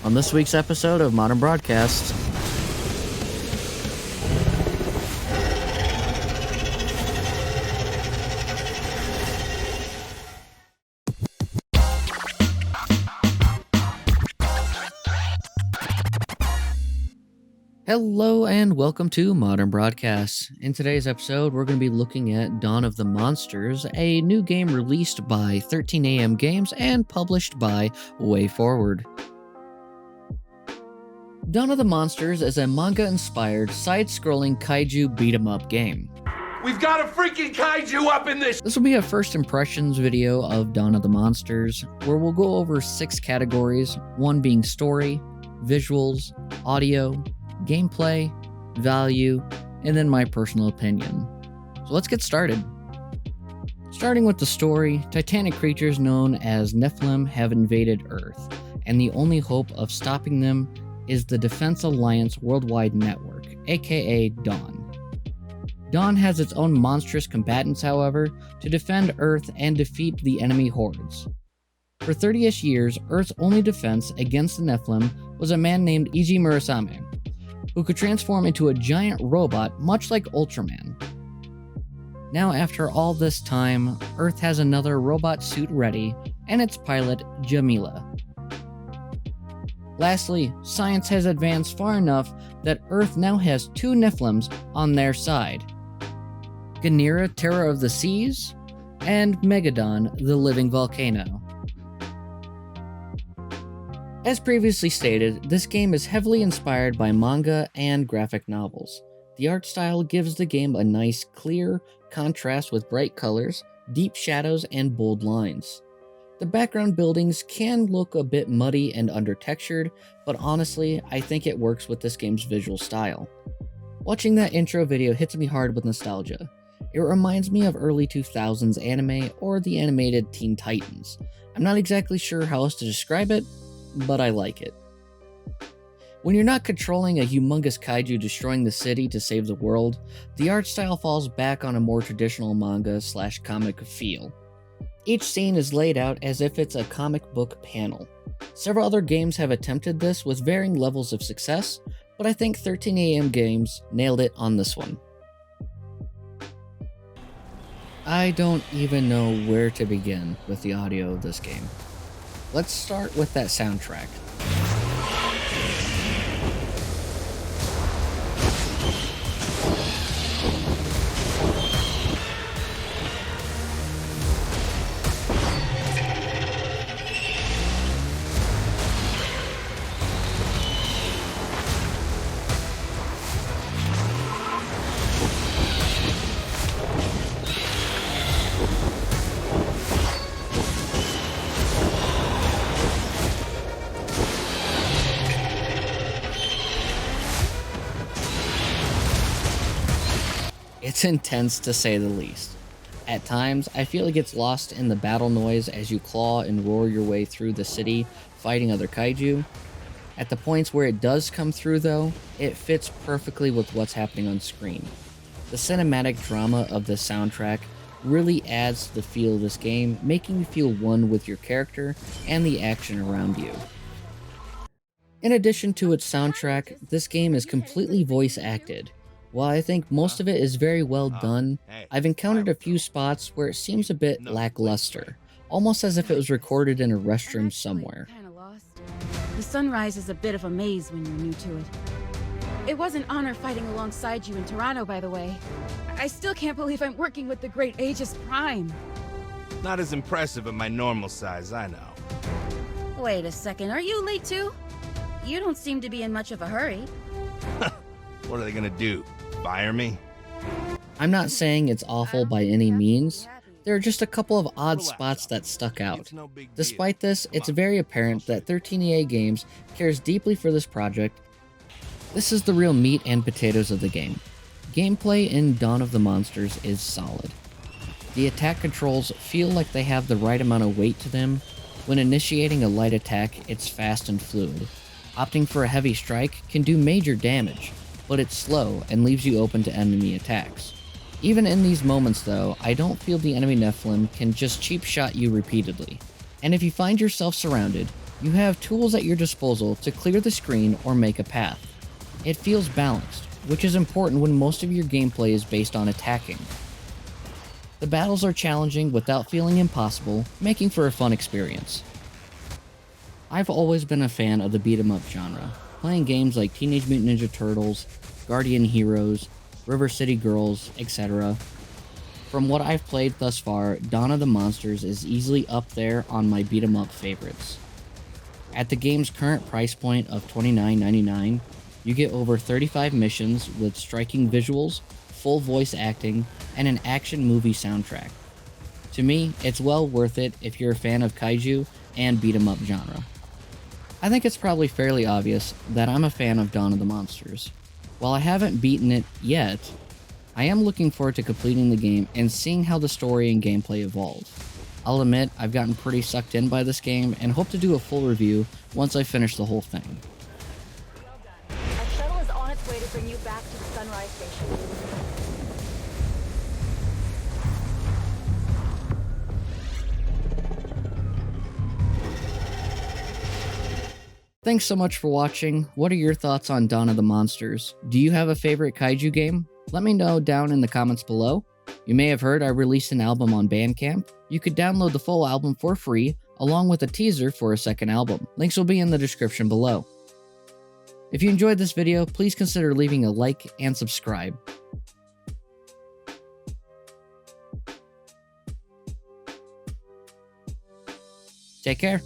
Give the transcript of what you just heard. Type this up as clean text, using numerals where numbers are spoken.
on this week's episode of Modern Broadcast. Hello and welcome to Modern Broadcast. In today's episode, we're going to be looking at Dawn of the Monsters, a new game released by 13am Games and published by WayForward. Dawn of the Monsters is a manga-inspired, side-scrolling kaiju beat-em-up game. We've got a freaking kaiju up in this! This will be a first impressions video of Dawn of the Monsters, where we'll go over 6 categories, one being story, visuals, audio, gameplay, value, and then my personal opinion. So let's get started. Starting with the story, titanic creatures known as Nephilim have invaded Earth, and the only hope of stopping them is the Defense Alliance Worldwide Network, aka Dawn. Dawn has its own monstrous combatants, however, to defend Earth and defeat the enemy hordes. For 30-ish years, Earth's only defense against the Nephilim was a man named Iji Murasame, who could transform into a giant robot much like Ultraman. Now, after all this time, Earth has another robot suit ready, and its pilot, Jamila. Lastly, science has advanced far enough that Earth now has 2 Nephilims on their side. Ganira, Terror of the Seas, and Megadon, the living volcano. As previously stated, this game is heavily inspired by manga and graphic novels. The art style gives the game a nice, clear contrast with bright colors, deep shadows, and bold lines. The background buildings can look a bit muddy and undertextured, but honestly, I think it works with this game's visual style. Watching that intro video hits me hard with nostalgia. It reminds me of early 2000s anime or the animated Teen Titans. I'm not exactly sure how else to describe it, but I like it. When you're not controlling a humongous kaiju destroying the city to save the world, the art style falls back on a more traditional manga/comic feel. Each scene is laid out as if it's a comic book panel. Several other games have attempted this with varying levels of success, but I think 13am Games nailed it on this one. I don't even know where to begin with the audio of this game. Let's start with that soundtrack. It's intense to say the least. At times, I feel it gets lost in the battle noise as you claw and roar your way through the city fighting other kaiju. At the points where it does come through though, it fits perfectly with what's happening on screen. The cinematic drama of the soundtrack really adds to the feel of this game, making you feel one with your character and the action around you. In addition to its soundtrack, this game is completely voice acted. While I think most of it is very well done, I've encountered a few spots where it seems a bit lackluster, almost as if it was recorded in a restroom somewhere. The sunrise is a bit of a maze when you're new to it. It was an honor fighting alongside you in Toronto, by the way. I still can't believe I'm working with the great Aegis Prime. Not as impressive at my normal size, I know. Wait a second, are you late too? You don't seem to be in much of a hurry. What are they gonna do? Fire me? I'm not saying it's awful by any means. There are just a couple of odd spots that stuck out. Despite this, it's very apparent that 13am Games cares deeply for this project. This is the real meat and potatoes of the game. Gameplay in Dawn of the Monsters is solid. The attack controls feel like they have the right amount of weight to them. When initiating a light attack, it's fast and fluid. Opting for a heavy strike can do major damage, but it's slow and leaves you open to enemy attacks. Even in these moments though, I don't feel the enemy Nephilim can just cheap shot you repeatedly. And if you find yourself surrounded, You have tools at your disposal to clear the screen or make a path. It feels balanced, which is important when most of your gameplay is based on attacking. The battles are challenging without feeling impossible, making for a fun experience. I've always been a fan of the beat-em-up genre, playing games like Teenage Mutant Ninja Turtles, Guardian Heroes, River City Girls, etc. From what I've played thus far, Dawn of the Monsters is easily up there on my beat-em-up favorites. At the game's current price point of $29.99, you get over 35 missions with striking visuals, full voice acting, and an action movie soundtrack. To me, it's well worth it if you're a fan of Kaiju and beat-em-up genre. I think it's probably fairly obvious that I'm a fan of Dawn of the Monsters. While I haven't beaten it yet, I am looking forward to completing the game and seeing how the story and gameplay evolve. I'll admit I've gotten pretty sucked in by this game and hope to do a full review once I finish the whole thing. Well done. Our shuttle is on its way to bring you back to the Sunrise Station. Thanks so much for watching. What are your thoughts on Dawn of the Monsters? Do you have a favorite Kaiju game? Let me know down in the comments below. You may have heard I released an album on Bandcamp. You could download the full album for free, along with a teaser for a second album. Links will be in the description below. If you enjoyed this video, please consider leaving a like and subscribe. Take care.